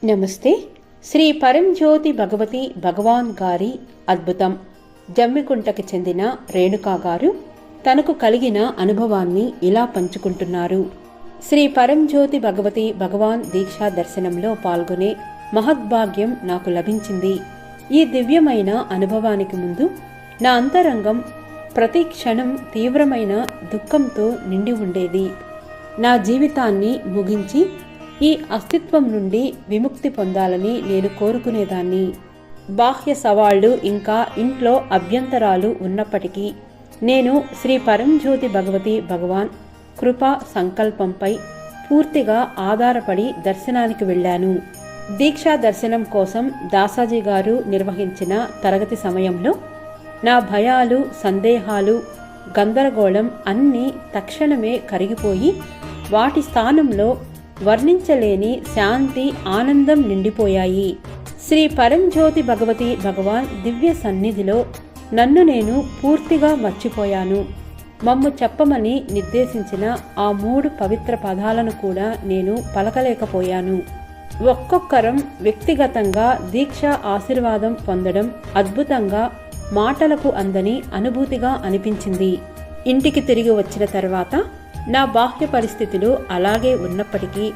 నమస్తే. శ్రీ పరంజ్యోతి భగవతి భగవాన్ గారి అద్భుతం. జమ్మికుంటకి చెందిన రేణుకా గారు తనకు కలిగిన అనుభవాన్ని ఇలా పంచుకుంటున్నారు. శ్రీ పరంజ్యోతి భగవతి భగవాన్ దీక్షా దర్శనంలో పాల్గొనే మహద్భాగ్యం నాకు లభించింది. ఈ దివ్యమైన అనుభవానికి ముందు నా అంతరంగం ప్రతి క్షణం తీవ్రమైన దుఃఖంతో నిండి ఉండేది. నా జీవితాన్ని ముగించి ఈ అస్తిత్వం నుండి విముక్తి పొందాలని నేను కోరుకునేదాన్ని. బాహ్య సవాళ్లు ఇంకా ఇంట్లో అభ్యంతరాలు ఉన్నప్పటికీ నేను శ్రీ పరంజ్యోతి భగవతి భగవాన్ కృపా సంకల్పంపై పూర్తిగా ఆధారపడి దర్శనానికి వెళ్ళాను. దీక్షా దర్శనం కోసం దాసాజీ గారు నిర్వహించిన తరగతి సమయంలో నా భయాలు, సందేహాలు, గందరగోళం అన్నీ తక్షణమే కరిగిపోయి వాటి స్థానంలో వర్ణించలేని శాంతి, ఆనందం నిండిపోయాయి. శ్రీ పరంజ్యోతి భగవతి భగవాన్ దివ్య సన్నిధిలో నన్ను నేను పూర్తిగా మర్చిపోయాను. మమ్ము చెప్పమని నిర్దేశించిన ఆ 3 పవిత్ర పదాలను కూడా నేను పలకలేకపోయాను. ఒక్కొక్కరం వ్యక్తిగతంగా దీక్ష ఆశీర్వాదం పొందడం అద్భుతంగా మాటలకు అందని అనుభూతిగా అనిపించింది. ఇంటికి తిరిగి వచ్చిన తర్వాత నా బాహ్య పరిస్థితులు అలాగే ఉన్నప్పటికీ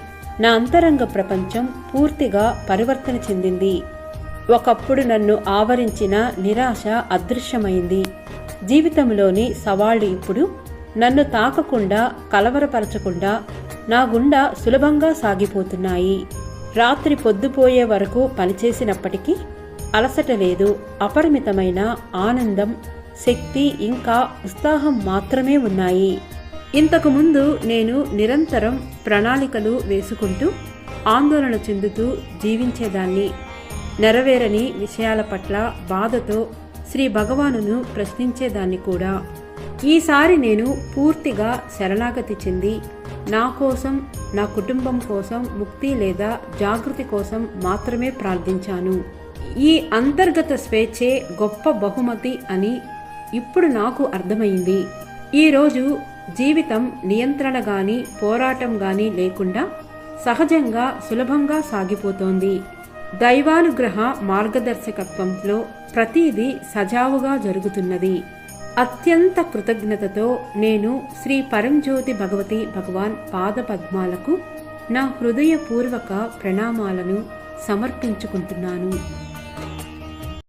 నా అంతరంగ ప్రపంచం పూర్తిగా పరివర్తన చెందింది. ఒకప్పుడు నన్ను ఆవరించిన నిరాశ అదృశ్యమైంది. జీవితంలోని సవాళ్లు ఇప్పుడు నన్ను తాకకుండా, కలవరపరచకుండా నా గుండా సులభంగా సాగిపోతున్నాయి. రాత్రి పొద్దుపోయే వరకు పనిచేసినప్పటికీ అలసట లేదు. అపరిమితమైన ఆనందం, శక్తి ఇంకా ఉత్సాహం మాత్రమే ఉన్నాయి. ఇంతకుముందు నేను నిరంతరం ప్రణాళికలు వేసుకుంటూ ఆందోళన చెందుతూ జీవించేదాన్ని. నెరవేరని విషయాల పట్ల బాధతో శ్రీ భగవానును ప్రశ్నించేదాన్ని కూడా. ఈసారి నేను పూర్తిగా శరణాగతి చెంది నా కోసం, నా కుటుంబం కోసం ముక్తి లేదా జాగృతి కోసం మాత్రమే ప్రార్థించాను. ఈ అంతర్గత స్వేచ్ఛే గొప్ప బహుమతి అని ఇప్పుడు నాకు అర్థమైంది. ఈరోజు జీవితం నియంత్రణ గాని, పోరాటం గాని లేకుండా సహజంగా, సులభంగా సాగిపోతోంది. దైవానుగ్రహ మార్గదర్శకత్వంలో ప్రతిదీ సజావుగా జరుగుతున్నది. అత్యంత కృతజ్ఞతతో నేను శ్రీ పరంజ్యోతి భగవతి భగవాన్ పాదపద్మాలకు నా హృదయపూర్వక ప్రణామాలను సమర్పించుకుంటున్నాను.